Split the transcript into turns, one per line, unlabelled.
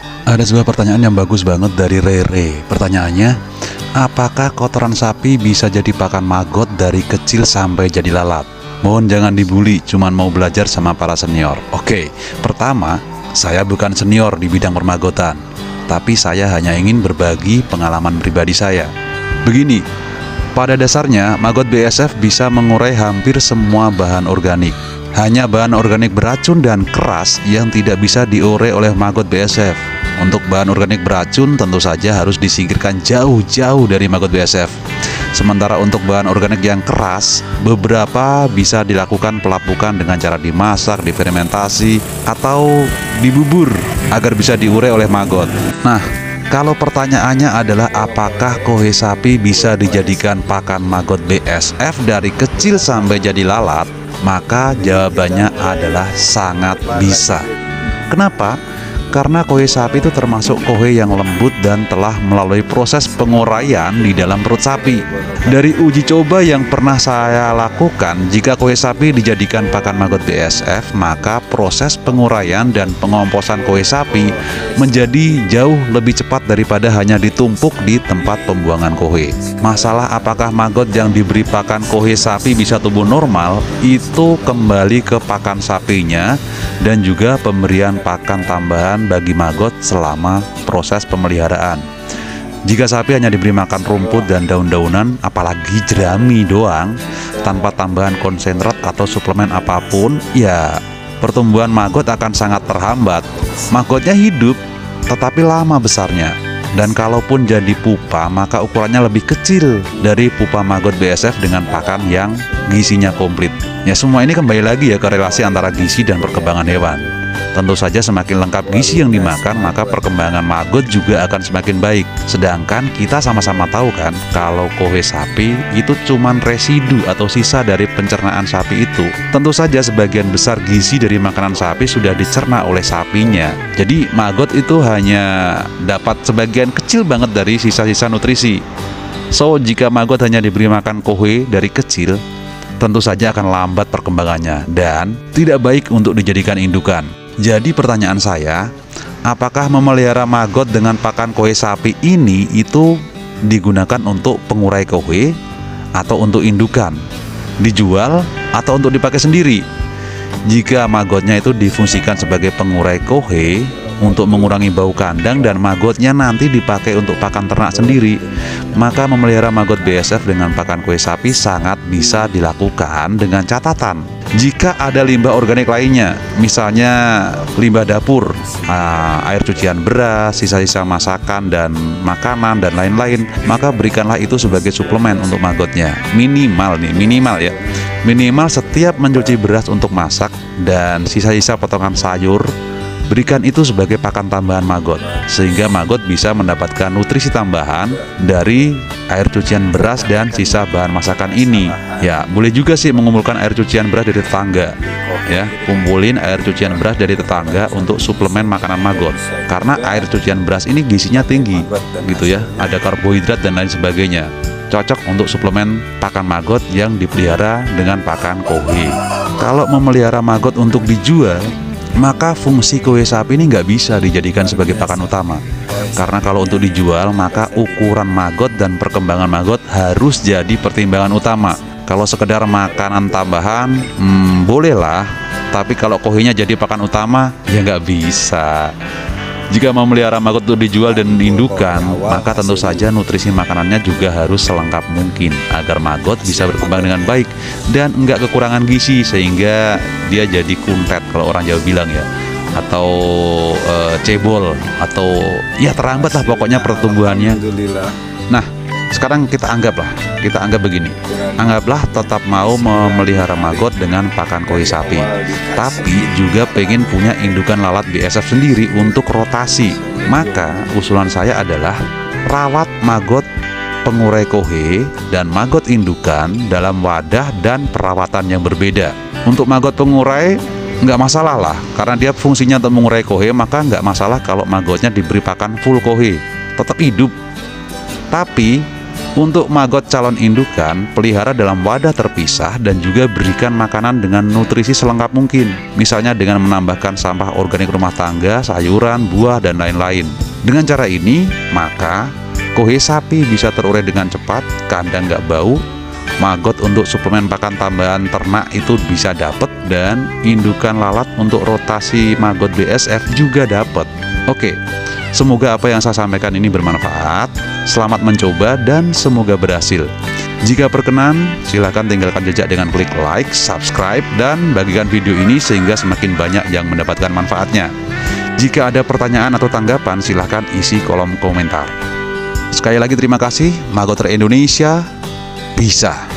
Ada sebuah pertanyaan yang bagus banget dari Rere. Pertanyaannya, apakah kotoran sapi bisa jadi pakan maggot dari kecil sampai jadi lalat? Mohon jangan dibully, cuman mau belajar sama para senior. Oke, pertama, saya bukan senior di bidang permagotan, tapi saya hanya ingin berbagi pengalaman pribadi saya. Begini, pada dasarnya maggot BSF bisa mengurai hampir semua bahan organik. Hanya bahan organik beracun dan keras yang tidak bisa diurai oleh maggot BSF. Untuk bahan organik beracun tentu saja harus disingkirkan jauh-jauh dari maggot BSF. Sementara untuk bahan organik yang keras, beberapa bisa dilakukan pelapukan dengan cara dimasak, difermentasi, atau dibubur agar bisa diurai oleh maggot. Nah, kalau pertanyaannya adalah apakah kohe sapi bisa dijadikan pakan maggot BSF dari kecil sampai jadi lalat, maka jawabannya adalah sangat bisa. Kenapa? Karena kohe sapi itu termasuk kohe yang lembut dan telah melalui proses penguraian di dalam perut sapi. Dari uji coba yang pernah saya lakukan, jika kohe sapi dijadikan pakan maggot BSF, maka proses penguraian dan pengomposan kohe sapi menjadi jauh lebih cepat daripada hanya ditumpuk di tempat pembuangan kohe. Masalah apakah maggot yang diberi pakan kohe sapi bisa tumbuh normal, itu kembali ke pakan sapinya dan juga pemberian pakan tambahan bagi maggot selama proses pemeliharaan. Jika sapi hanya diberi makan rumput dan daun-daunan, apalagi jerami doang, tanpa tambahan konsentrat atau suplemen apapun, ya pertumbuhan maggot akan sangat terhambat. Maggotnya hidup, tetapi lama besarnya. Dan kalaupun jadi pupa, maka ukurannya lebih kecil dari pupa maggot BSF dengan pakan yang gizinya komplit. Ya, semua ini kembali lagi ya ke relasi antara gizi dan perkembangan hewan. Tentu saja semakin lengkap gizi yang dimakan, maka perkembangan maggot juga akan semakin baik. Sedangkan kita sama-sama tahu kan, kalau kohe sapi itu cuman residu atau sisa dari pencernaan sapi itu. Tentu saja sebagian besar gizi dari makanan sapi sudah dicerna oleh sapinya. Jadi maggot itu hanya dapat sebagian kecil banget dari sisa-sisa nutrisi. So, jika maggot hanya diberi makan kohe dari kecil, tentu saja akan lambat perkembangannya dan tidak baik untuk dijadikan indukan. Jadi pertanyaan saya, apakah memelihara maggot dengan pakan kohe sapi ini itu digunakan untuk pengurai kohe atau untuk indukan, dijual atau untuk dipakai sendiri? Jika maggotnya itu difungsikan sebagai pengurai kohe untuk mengurangi bau kandang dan maggotnya nanti dipakai untuk pakan ternak sendiri, maka memelihara maggot BSF dengan pakan kohe sapi sangat bisa dilakukan dengan catatan jika ada limbah organik lainnya, misalnya limbah dapur, air cucian beras, sisa-sisa masakan dan makanan dan lain-lain, maka berikanlah itu sebagai suplemen untuk maggotnya. Minimal ya, minimal setiap mencuci beras untuk masak dan sisa-sisa potongan sayur, berikan itu sebagai pakan tambahan maggot, sehingga maggot bisa mendapatkan nutrisi tambahan dari air cucian beras dan sisa bahan masakan ini. Ya, boleh juga sih mengumpulkan air cucian beras dari tetangga. Ya, kumpulin air cucian beras dari tetangga untuk suplemen makanan maggot. Karena air cucian beras ini gizinya tinggi, gitu ya. Ada karbohidrat dan lain sebagainya. Cocok untuk suplemen pakan maggot yang dipelihara dengan pakan kohe. Kalau memelihara maggot untuk dijual, maka fungsi kohe sapi ini nggak bisa dijadikan sebagai pakan utama. Karena kalau untuk dijual, maka ukuran maggot dan perkembangan maggot harus jadi pertimbangan utama. Kalau sekedar makanan tambahan, bolehlah. Tapi kalau kohenya jadi pakan utama, ya nggak bisa. Jika memelihara maggot untuk dijual dan indukan, maka tentu saja nutrisi makanannya juga harus selengkap mungkin agar maggot bisa berkembang dengan baik dan enggak kekurangan gizi sehingga dia jadi kuntet kalau orang Jawa bilang ya, atau cebol, atau ya terhambat lah pokoknya pertumbuhannya. Nah, sekarang kita anggap begini. Anggaplah tetap mau memelihara maggot dengan pakan kohe sapi, tapi juga pengen punya indukan lalat BSF sendiri untuk rotasi. Maka usulan saya adalah rawat maggot pengurai kohe dan maggot indukan dalam wadah dan perawatan yang berbeda. Untuk maggot pengurai nggak masalah lah, karena dia fungsinya untuk mengurai kohe, maka nggak masalah kalau maggotnya diberi pakan full kohe, tetap hidup. Tapi Untuk maggot calon indukan, pelihara dalam wadah terpisah dan juga berikan makanan dengan nutrisi selengkap mungkin. Misalnya dengan menambahkan sampah organik rumah tangga, sayuran, buah, dan lain-lain. Dengan cara ini, maka kohe sapi bisa terurai dengan cepat, kandang nggak bau, maggot untuk suplemen pakan tambahan ternak itu bisa dapat, dan indukan lalat untuk rotasi maggot BSF juga dapat. Oke, semoga apa yang saya sampaikan ini bermanfaat. Selamat mencoba dan semoga berhasil. Jika berkenan, silahkan tinggalkan jejak dengan klik like, subscribe, dan bagikan video ini sehingga semakin banyak yang mendapatkan manfaatnya. Jika ada pertanyaan atau tanggapan, silahkan isi kolom komentar. Sekali lagi terima kasih, Maggot Indonesia bisa.